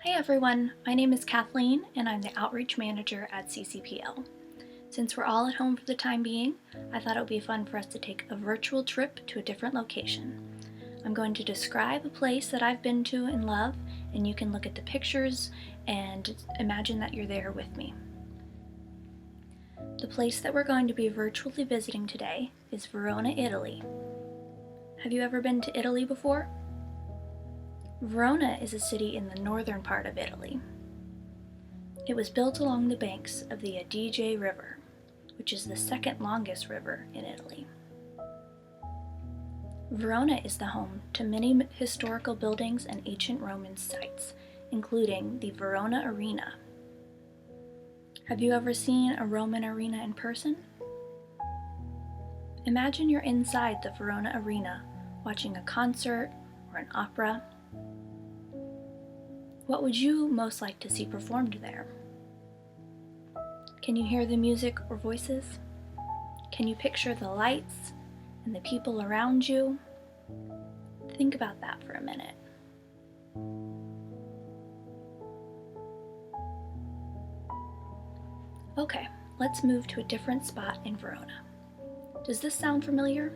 Hi everyone, my name is Kathleen and I'm the Outreach Manager at CCPL. Since we're all at home for the time being, I thought it would be fun for us to take a virtual trip to a different location. I'm going to describe a place that I've been to and love, and you can look at the pictures and imagine that you're there with me. The place that we're going to be virtually visiting today is Verona, Italy. Have you ever been to Italy before? Verona is a city in the northern part of Italy. It was built along the banks of the Adige River, which is the second longest river in Italy. Verona is the home to many historical buildings and ancient Roman sites, including the Verona Arena. Have you ever seen a Roman arena in person? Imagine you're inside the Verona Arena watching a concert or an opera. What would you most like to see performed there? Can you hear the music or voices? Can you picture the lights and the people around you? Think about that for a minute. Okay, let's move to a different spot in Verona. Does this sound familiar?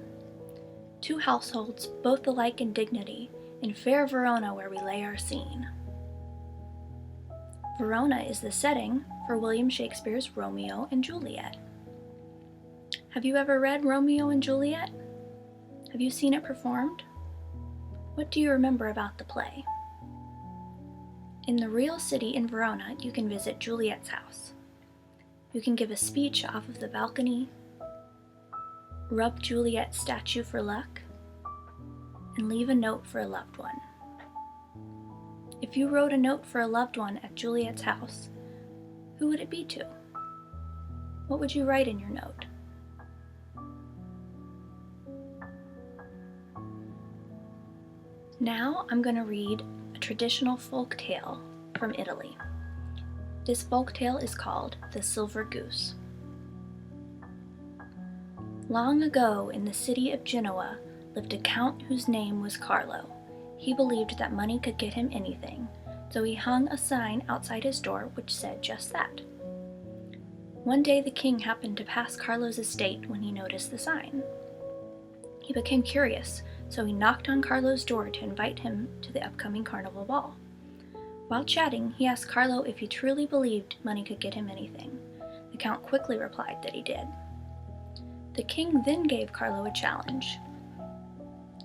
Two households, both alike in dignity, in fair Verona where we lay our scene. Verona is the setting for William Shakespeare's Romeo and Juliet. Have you ever read Romeo and Juliet? Have you seen it performed? What do you remember about the play? In the real city in Verona, you can visit Juliet's house. You can give a speech off of the balcony, rub Juliet's statue for luck, and leave a note for a loved one. If you wrote a note for a loved one at Juliet's house, who would it be to? What would you write in your note? Now I'm going to read a traditional folk tale from Italy. This folk tale is called The Silver Goose. Long ago in the city of Genoa lived a count whose name was Carlo. He believed that money could get him anything, so he hung a sign outside his door which said just that. One day the king happened to pass Carlo's estate when he noticed the sign. He became curious, so he knocked on Carlo's door to invite him to the upcoming carnival ball. While chatting, he asked Carlo if he truly believed money could get him anything. The count quickly replied that he did. The king then gave Carlo a challenge.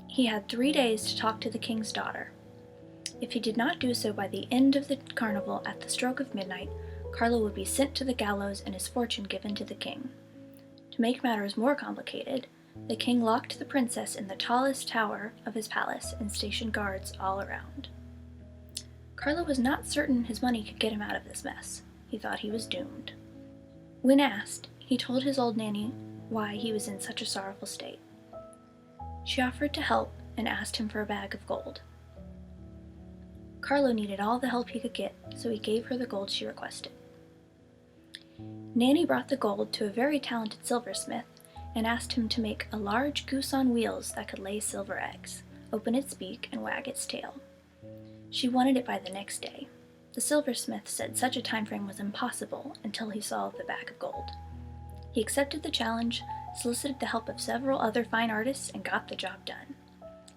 He had 3 days to talk to the king's daughter. If he did not do so by the end of the carnival at the stroke of midnight, Carlo would be sent to the gallows and his fortune given to the king. To make matters more complicated, the king locked the princess in the tallest tower of his palace and stationed guards all around. Carlo was not certain his money could get him out of this mess. He thought he was doomed. When asked, he told his old nanny why he was in such a sorrowful state. She offered to help and asked him for a bag of gold. Carlo needed all the help he could get, so he gave her the gold she requested. Nanny brought the gold to a very talented silversmith and asked him to make a large goose on wheels that could lay silver eggs, open its beak, and wag its tail. She wanted it by the next day. The silversmith said such a time frame was impossible until he saw the bag of gold. He accepted the challenge, solicited the help of several other fine artists, and got the job done.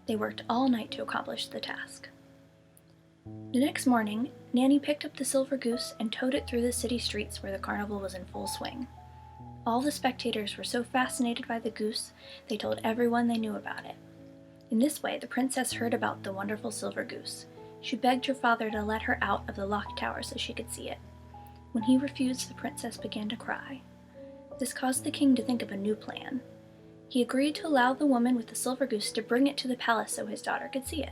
They worked all night to accomplish the task. The next morning, Nanny picked up the silver goose and towed it through the city streets where the carnival was in full swing. All the spectators were so fascinated by the goose, they told everyone they knew about it. In this way, the princess heard about the wonderful silver goose. She begged her father to let her out of the locked tower so she could see it. When he refused, the princess began to cry. This caused the king to think of a new plan. He agreed to allow the woman with the silver goose to bring it to the palace so his daughter could see it.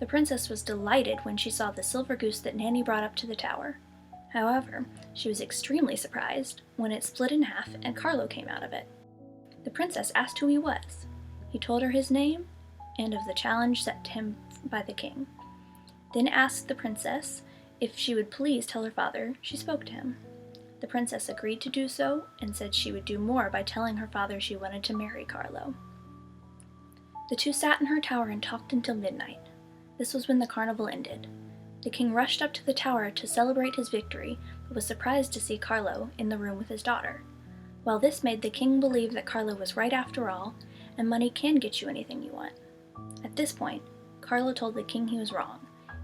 The princess was delighted when she saw the silver goose that Nanny brought up to the tower. However, she was extremely surprised when it split in half and Carlo came out of it. The princess asked who he was. He told her his name and of the challenge set to him by the king, then asked the princess if she would please tell her father she spoke to him. The princess agreed to do so and said she would do more by telling her father she wanted to marry Carlo. The two sat in her tower and talked until midnight. This was when the carnival ended. The king rushed up to the tower to celebrate his victory, but was surprised to see Carlo in the room with his daughter. Well, this made the king believe that Carlo was right after all, and money can get you anything you want. At this point, Carlo told the king he was wrong.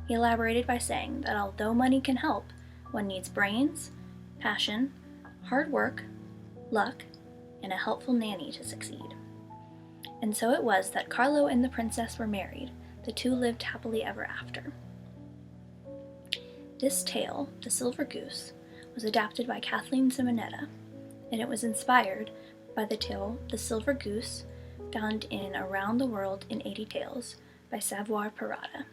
He elaborated by saying that although money can help, one needs brains, passion, hard work, luck, and a helpful nanny to succeed. And so it was that Carlo and the princess were married. The two lived happily ever after. This tale, The Silver Goose, was adapted by Kathleen, and it was inspired by the tale The Silver Goose, found in Around the World in 80 Tales by Savoir Parada.